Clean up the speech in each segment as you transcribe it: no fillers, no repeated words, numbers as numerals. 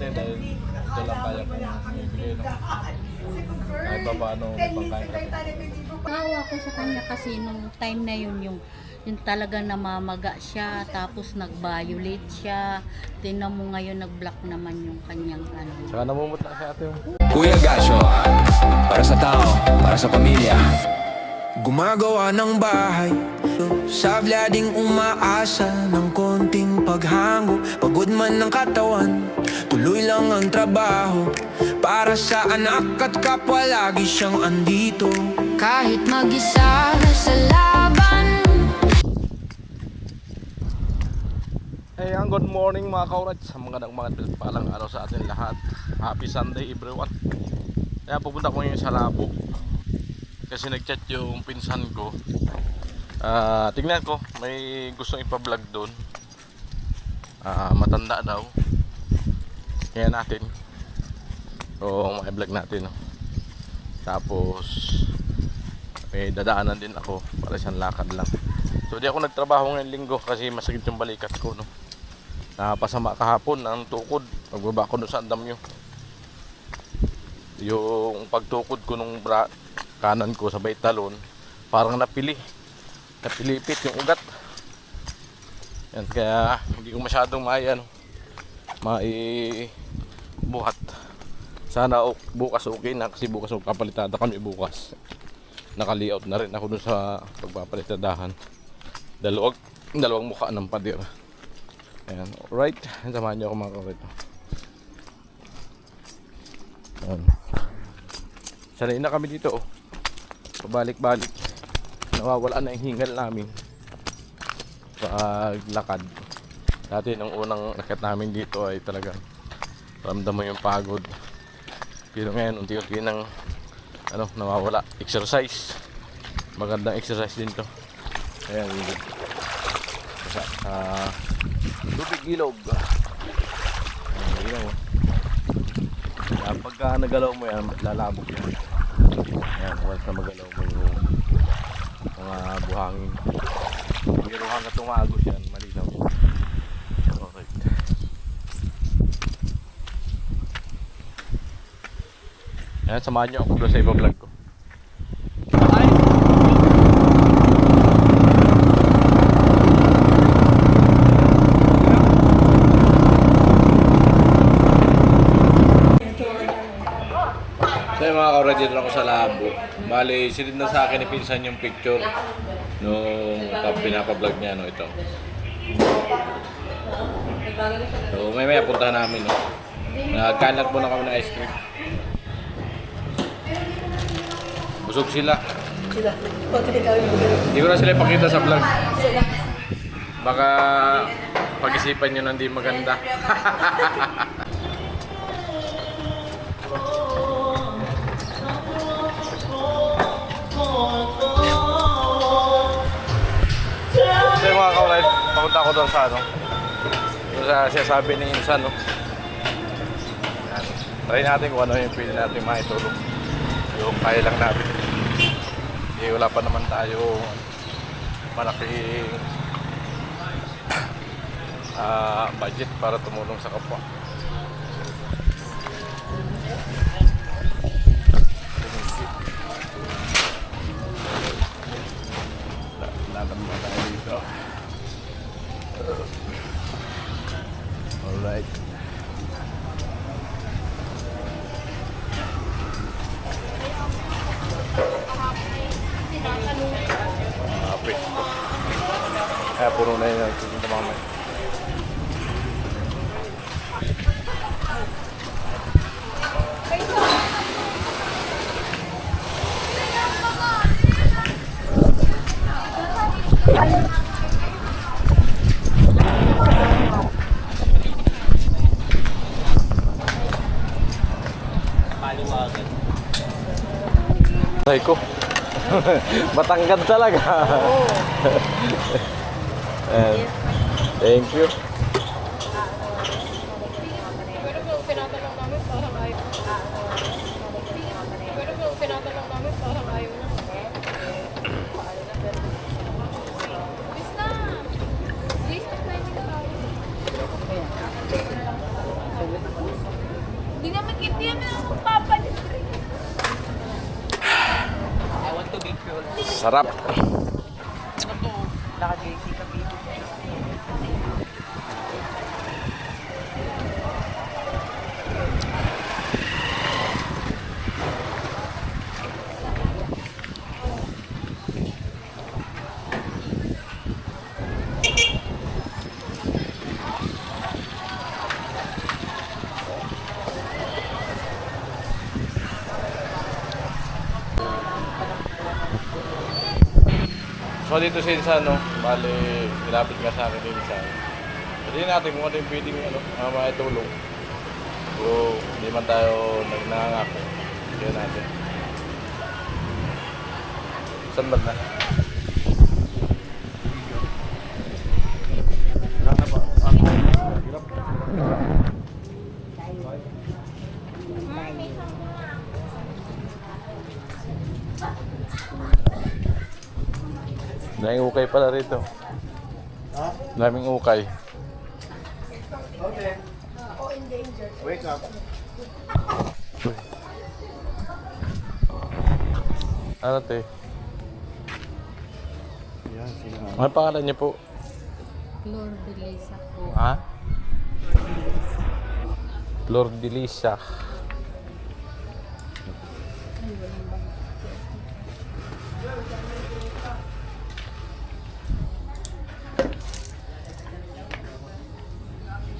ate dahil ito lang kaya kong ibigay, no? Kahit pa paano pangkain ka. Naawa ko sa kanya kasi nung time na yun, yung talagang namamaga siya, tapos nag-violate siya. Tingnan mo ngayon, nag-block naman yung kanyang ano. Saka namumutla si ate yung... Kuya Gasyo, para sa tao, para sa pamilya. Gumagawa ng bahay, sa vlading umaasa ng konting paghango. Pagod man ng katawan, tuloy lang ang trabaho. Para sa anak at kapwa, lagi siyang andito. Kahit mag-isa sa laban. Hey, good morning mga kaurats. Mga palang araw sa atin lahat. Happy Sunday everyone. Kaya pupunta ko ngayon sa Labo kasi nag-chat yung pinsan ko. Tingnan ko, may gustong ipa-vlog doon. Matanda daw. Kaya natin. So, ma-vlog natin. No? Tapos may dadaanan din ako para siyang lakad lang. So, di ako nagtrabaho ngayong linggo kasi masakit yung balikat ko, no. Napasama kahapon ang tukod. Magbaba ko doon sa andam nyo. Yung pagtukod ko nung kanan ko sa talon, parang napilipit yung ugat. Yan, kaya hindi ko masyadong maibuhat. Sana bukas okay na kasi bukas magpapalitada kami bukas. Naka-layout na rin ako dun sa pagpapalitadahan. Dalawang mukha ng pader. Ayan, alright. Samahan nyo ako mga kaurito. Ayan. Sanay na kami dito, oh. Pabalik-balik. Nawawala na yung hingal namin paglakad. Dati nung unang lakad namin dito ay talagang ramdam mo yung pagod. Pero ngayon unti-unti nang nawawala. Exercise. Magandang exercise din to. Ayan, tubig ilog. Ayan, pagka nagalaw mo yan, lalabog yan. Ayan, once na magalaw mo yung mga buhangin. Pero hanggat tumagos yan, malinaw yan. Okay. Ayan, samahan nyo ako doon sa iba vlog ko. So mga ka-ready na ako sa Labo. Bali, sinid na sa akin ipinsan yung picture nung pinapa-vlog niya, no, ito. So may puntahan namin, no. Nagkalat muna kami ng ice cream. Busog sila. Hindi ko na sila ipakita sa vlog. Baka pag-isipan nyo na hindi maganda. So yung mga kaulay, papunta ako doon sa doon sa sinasabi ni Insan, no? Yan. Try natin kung ano yung pwede natin maitulong. Yung kaya lang natin. Wala pa naman tayo malaking budget para tumulong sa kapwa. Alright. Pwesto. Kaya puro na yun ang mamay. Ay ko. Batanggad talaga. Oh. Thank you. Pero kung pinatanong namin parang ayaw na. Pero kung pinatanong namin parang ayaw na. Bis na! Bis na tayo. Sarap. So dito sa Insano, bali, nilapit nga sa akin din sa Pwede natin kung ano yung pwedeng maitulong. So, hindi man tayo nangangako. Kaya natin. Saan ba na? Daming ukay pala rito. Daming ukay. Okay. Wake up. Ano te? Yan, sino nga? Ano pangalan niyo po? Flor de Lisa po. Ha? Flor de Lisa.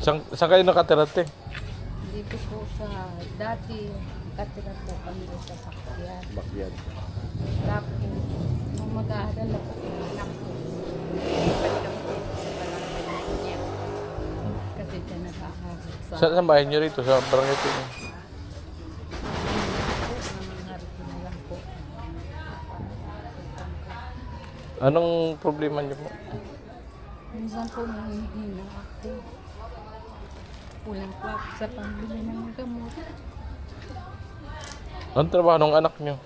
Saan kayo nakatira te? Dito po sa dati, katira po kami sa sakyan. Bakyat. Tapos, nung mag-aaral ako, anak ko. Palang po sa barangay niya. Kasi dyan nakakaroon sa Saan bahay niyo rito? Sa barangay ito? nangangarap na lang po. Anong problema niyo po? Minsan po nangihina ako. Kulang po ako sa pambili ng gamot. Anong trabaho ng anak niyo?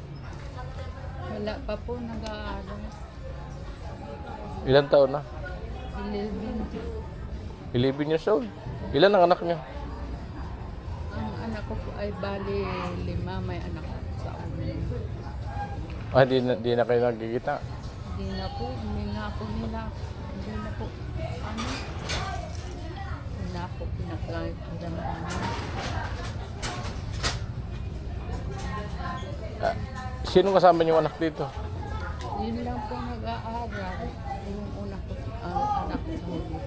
Wala pa po nag-aaral. Ilan taon na? 11. 11 years old. Ilan ang anak niyo? Ang anak ko po ay bali 5. May anak ko sa ulo. Ah, di na kayo nagkikita. Hindi na po. Hindi na po nila. Hindi na po. Ano? Hindi na po pinagkakit ng Sino kasama niyo anak dito? Yun lang po nag-aaral. Yung una ko, ang anak ko sa huli.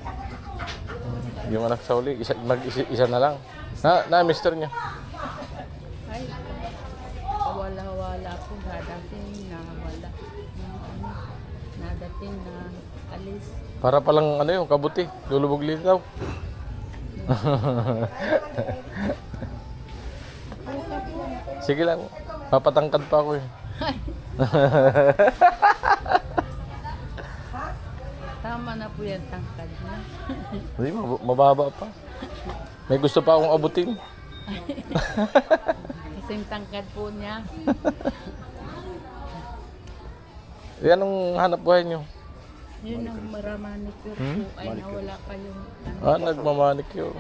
Yung anak sa uli, isa na lang. Na mister niya. Ay, wala po. Nadating na wala. Ano, nadating na alis. Para palang ano yung kabuti, lulubog litaw. Sige lang, papatangkad pa ako eh. Tama na po yan, tangkad na. Hindi, mababa pa. May gusto pa akong abutin. Kasing tangkad po niya. Yan ang hanap buhay niyo. Yun ang maramanicure po ay nawala pa yung Ah, nagmamanicure.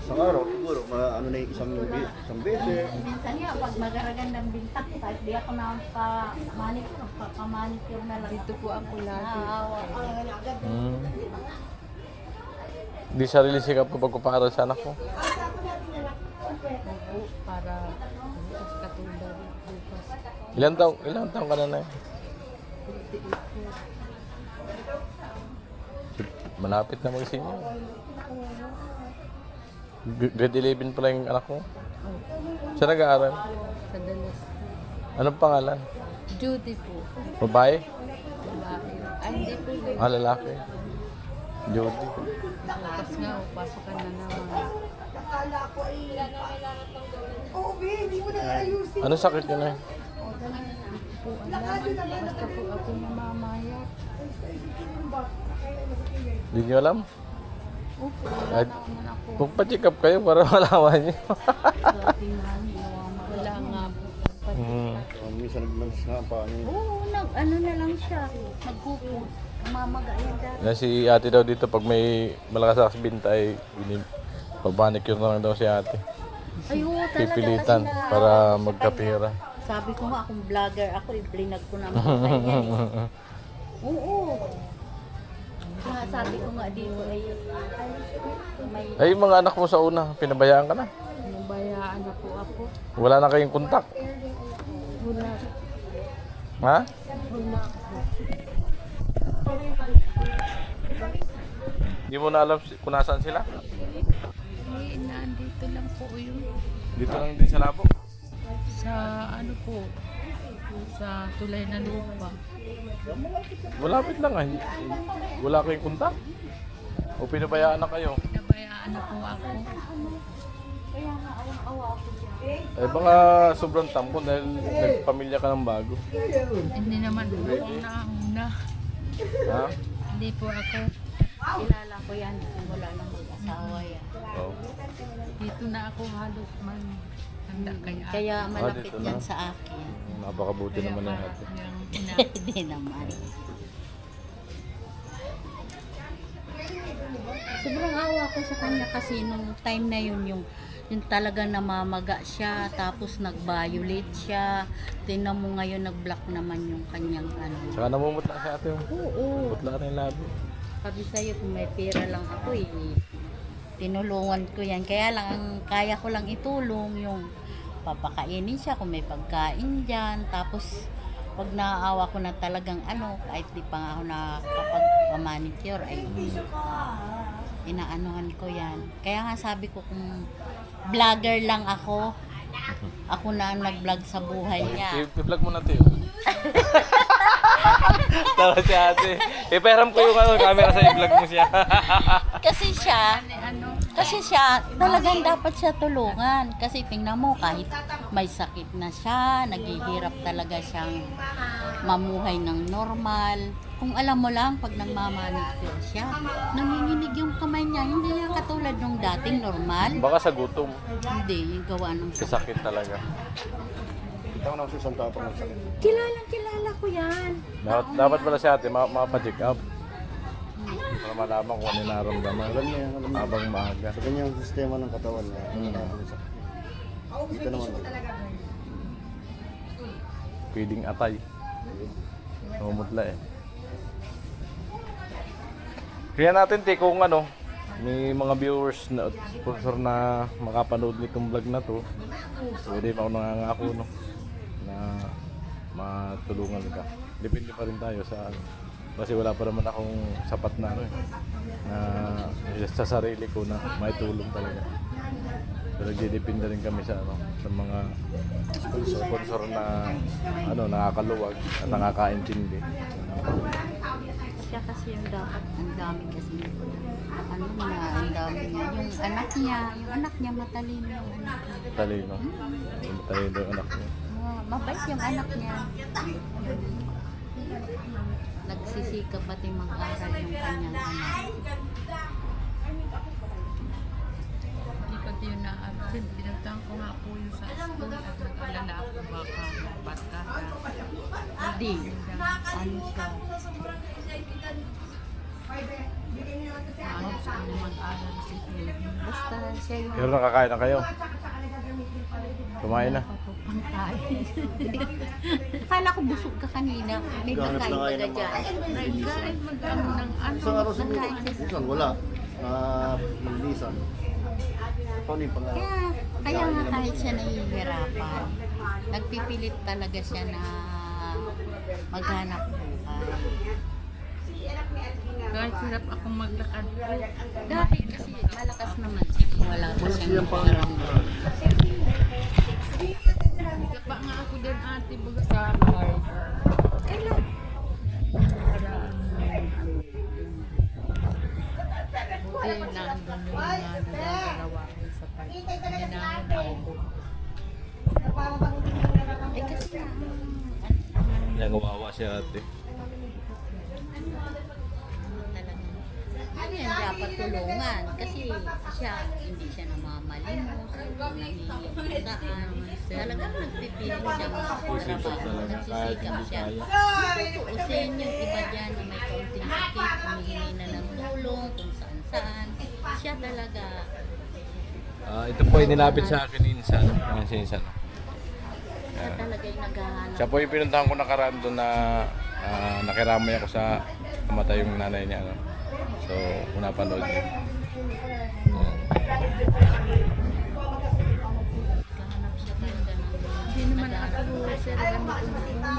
Sa araw, siguro, ano na yung isang beses. minsan nga, pag magaragandang bintak, kahit di ako nakapamanicure, papamanicure na lang. Dito po ako lagi. Di sarili sikap ko pagkuparal sa anak ko. Po, para bukas katulad bukas. Ilan taong ka na na? Malapit na mag-senior. Grade 11 pala yung anak ko. Siya nag-aaral. Sa dalas. Anong pangalan? Judy po. Babae? Babae. Ay, hindi po. Ah, lalaki. Judy. Bukas nga, pasokan na naman. Anong sakit yun eh? Po, alam. Basta po ako namamayat. Hindi nyo alam? Opo, Ay, wala naman ako. kung pa-check up kayo para malaman nyo. Wala nga po. Minsan nagmanas nga pa. Oo, ano na lang siya. Nagpupo. Mamaga yan dati. Yan si ate daw dito pag may malakas na binta ay pabanicure na lang daw si ate. Ay, oo, talaga. Pipilitan kasi na- para magkapira. Sabi ko nga, kung vlogger ako, i-blinag ko naman sa kanya eh. Oo. Kaya sabi ko nga dito ay may Ay, mga anak mo sa una, pinabayaan ka na. Nabayaan na po ako. Wala na kayong kontak. Wala. Ha? Wala. Hindi mo na alam kung nasaan sila? Eh, nandito lang po yun. Dito lang din sa labo. Sa ano po, sa tulay na lupa. Malapit lang ah. Wala kayong kontak? O pinabayaan na kayo? Nabayaan na po ako. Eh baka sobrang tampo dahil nagpamilya ka ng bago. Hindi naman po ako nauna. Ha? Hindi po ako. kilala ko yan. Wala nang mag-asawa yan. Oo. Dito na ako halos man. Handa kaya. Kaya malapit dito na. yan sa akin. Napakabuti Kaya naman na parang ate. yung ina. Hindi naman. Sobrang awa ko sa kanya kasi nung time na yun yung talagang namamaga siya tapos nag-violate siya. Tingnan mo ngayon nag-block naman yung kanyang ano. Saka namumutla si ate. Oo. Mutla na yung labi. Sabi sa'yo kung may pera lang ako tinulungan ko yan. Kaya lang ang kaya ko lang itulong yung papakainin siya kung may pagkain dyan. Tapos pag naaawa ko na talagang ano, kahit di pa nga ako nakakapag-manicure ay inaanuhan ko yan. Kaya nga sabi ko kung vlogger lang ako na ang nag-vlog sa buhay niya. I-vlog mo natin yun. Tawa si ate. Ipahiram ko yung camera sa i-vlog mo siya. Kasi siya, talagang dapat siya tulungan. Kasi tingnan mo, kahit may sakit na siya, naghihirap talaga siyang mamuhay ng normal. Kung alam mo lang, pag nagmamanicure siya, nanginginig yung kamay niya. Hindi niya katulad nung dating normal. Baka sa gutom. Hindi, yung gawa ng Sa sakit talaga. Kita ko na sa isang tapang ng sakit. Kilala ko yan. Dapat pala si ate mapa-check up. Para malaman kung ano yung nararamdaman. Ganyan, alam mo. Habang maaga. Sa ganyang sistema ng katawan niya, ano sa dito naman. Pwedeng atay. Namumutla eh. Kaya natin kung ano, may mga viewers na sponsor na makapanood nitong vlog na to, pwede pa ako nangangako no, na matulungan ka. Depende pa rin tayo sa ano. Kasi wala pa naman akong sapat na ano eh, na sa sarili ko na may tulong talaga. So nagdidepende rin kami sa ano, sa mga sponsor na ano, nakakaluwag at nakakaintindi. Siya kasi yung dapat, ang dami kasi ano na, ang dami niya. Yung anak niya matalino yung anak niya. Talino. Talino yung anak niya. Mabait yung anak niya. Nagsisikap pati mag-aral yung kanyang anak. Hindi ko yun na-absent. Pinagtang ko nga po yung sa school at nag-alala ako baka magpatkada. Hindi. Ano siya? Ano sa kanya mag-aral si Kevin. Basta siya yung Pero nakakain na kayo? Kumain na? pangkain. Akala ko busog ka kanina. May Ganap pagkain na ka kayo ng dyan. Kahit mag-ano ng ano. Isang araw sa Nagkain siya. minsan, wala. Maglisan. Paano yung pangarap? Kaya nga kahit siya nahihirapan, nagpipilit talaga siya na maghanap buhay. Kahit hirap akong maglakad po. Dahil kasi malakas naman siya. Wala pa siyang pakiramdam. Nagkapa nga ako din ate baga sa card. Kailan? Buti na andun yung nagagalawa ko sa card. Hindi namin ako. Kasi Nagawawa si ate. ano yan, dapat tulungan. Kasi siya, hindi siya namamalimos, nangihintaan. Talagang nagpipilit siya magtrabaho. Nagsisikap siya. Tutuusin yung iba dyan na may kaunting sakit, humihingi na ng tulong kung saan-saan. Siya talaga, Ito po ay nilapit sa akin ni Insan. Ayan si Insan. Siya talaga yung naghahanap. Siya po yung pinuntahan ko nakaraan doon na nakiramay ako sa kamatay yung nanay niya. Ano? So, kung napanood niyo. Ayan. Naghahanap siya talaga ng Hindi naman ako, sir, ganito na.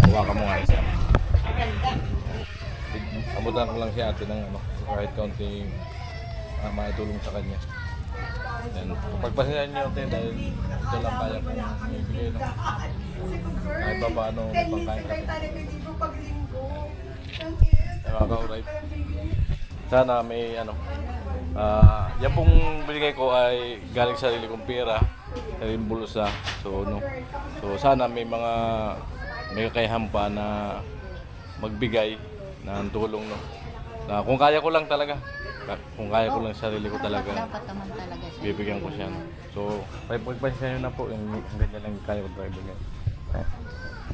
Kuha ka mo nga isa. Abutan ko lang si ate ng ano, kahit kaunting maitulong sa kanya. Yan. Pagpasensyahan niyo ate dahil ito lang kaya kong ibigay. No? Kahit pa paano may pangkain ka. Mga ka-alright. Sana may ano. Yan pong binigay ko ay galing sa sarili kong pera. Sariling bulsa. So, no. So sana may kakayahan pa na magbigay ng tulong, no. Na kung kaya ko lang talaga. Kung kaya ko lang sa sarili ko talaga. dapat naman talaga siya. Bibigyan ko siya. No? So, pagpasensya nyo na po. Yung ganyan lang kaya ko talaga ibigay.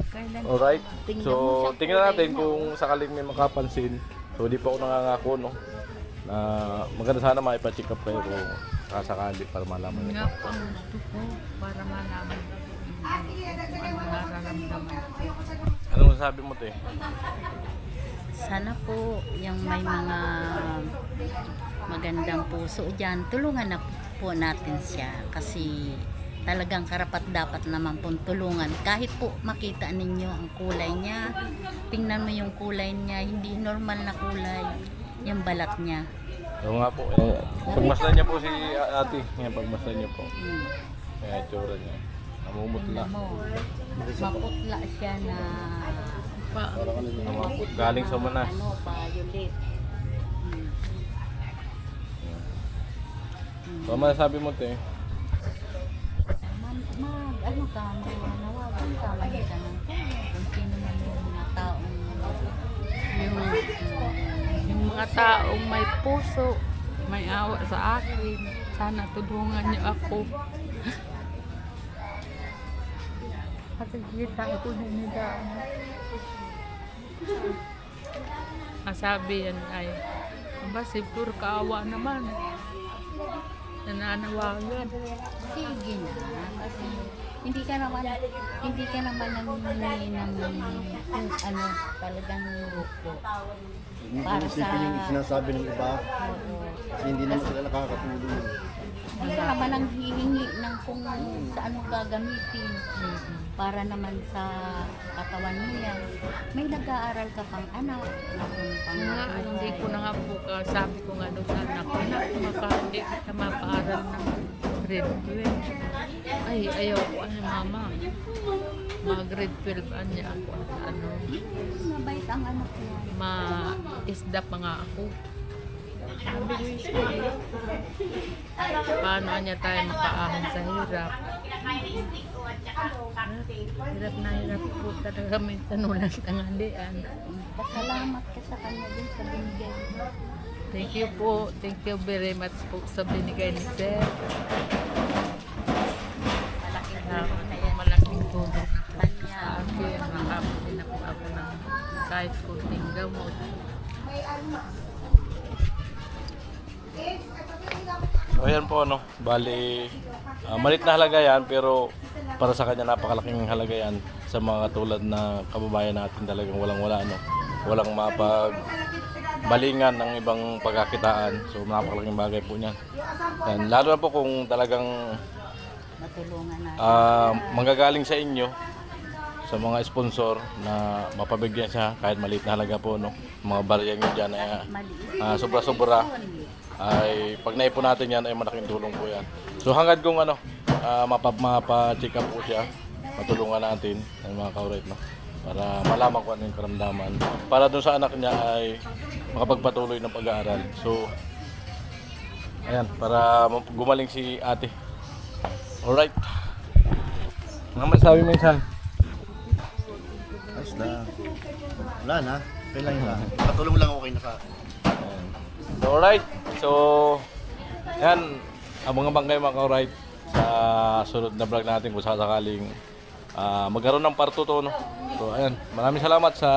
Kailan? Alright. Tingnan So, mo sa tingnan kulay natin mo. kung sakaling may makapansin. So, di pa ako nangangako, no. Na maganda sana maipa-check up kayo kung sakali para malaman Yun nyo. nga po ang gusto ko para malaman kung ano nararamdaman. Anong masasabi mo, te? Sana po yung may mga magandang puso dyan, tulungan na po natin siya kasi talagang karapat dapat naman pong tulungan. Kahit po makita ninyo ang kulay niya, tingnan mo yung kulay niya, hindi normal na kulay yung balat niya. Oo nga po. Pagmasdan niya po si ate. Ngayon, pagmasdan niya po. Kaya itsura niya. Namumutla. Tingnan mo, maputla siya na Galing sa manas. ano, violet. So, masasabi mo, te? Ano ka, nawagan ka, makita ng kung sino man yung mga taong Yung mga taong may puso, may awa sa akin, sana tulungan niyo ako. Nakikita ko na nila. Nasabi yan ay, aba si Pur kaawa naman. Nananawagan. sige na, kasi hindi ka naman nangingi ng kung ano talagang grupo. Hindi Para ko isipin yung sa- sinasabi ng iba. Oo. Kasi hindi naman sila nakakatulong. Hindi ka naman ang hihingi ng kung sa ano gagamitin. Para naman sa katawan mo yan. May nag-aaral ka pang anak. Na kung pang Nga, hindi ko na nga po sabi ko nga doon sa anak ko na hindi ka mapaaral ng grade 12. Ay, ayaw ko ano mama. Mga grade 12 anya ako. Ano, mabait ang anak niya. ma-isda pa nga ako. Sabi ko, "Sige, paano niya tayo makaahon sa hirap?" Hirap po talaga minsan walang tanghalian. Pasalamat ka sa kanya din sa binigay. Thank you po. Thank you very much po sa binigay ni Sir. Malaking tulong na po sa akin. Makabili na po ako ng kahit kunting gamot. So, ayan po, no. Bali, malit na halaga yan, pero para sa kanya napakalaking halaga yan sa mga tulad na kababayan natin talagang walang-wala, no. Walang mapagbalingan ng ibang pagkakitaan. So, napakalaking bagay po niyan. Yan. Lalo na po kung talagang Matulungan natin. manggagaling sa inyo sa mga sponsor na mapabigyan siya kahit maliit na halaga po, no. Mga barya nyo dyan ay Maliit. sobra-sobra ay pag naipon natin yan ay malaking tulong po yan. So hangad kung ano mapa-check up po siya, matulungan natin ng mga ka-alright, no, para malaman kung ano yung karamdaman para dun sa anak niya ay makapagpatuloy ng pag-aaral. So ayan, para gumaling si ate. Alright, ano masasabi mo isa? Ayos na. Wala na. Kailan lang. Patulong lang ako kay naka. So, alright. So, yan. Abang-abang kayo mga ka-alright sa sunod na vlog natin kung sakaling magkaroon ng part 2 to, no? So, ayan. Maraming salamat sa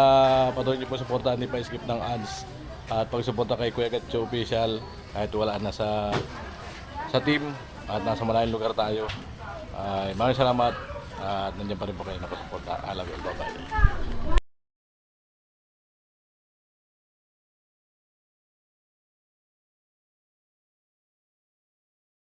patuloy niyo po suportahan, hindi pa skip ng ads at pagsuporta kay Kuya Gatcho Official kahit wala na sa sa team at nasa malayong lugar tayo. Maraming salamat at nandiyan pa rin po kayo nakasuporta. I love you. Bye-bye.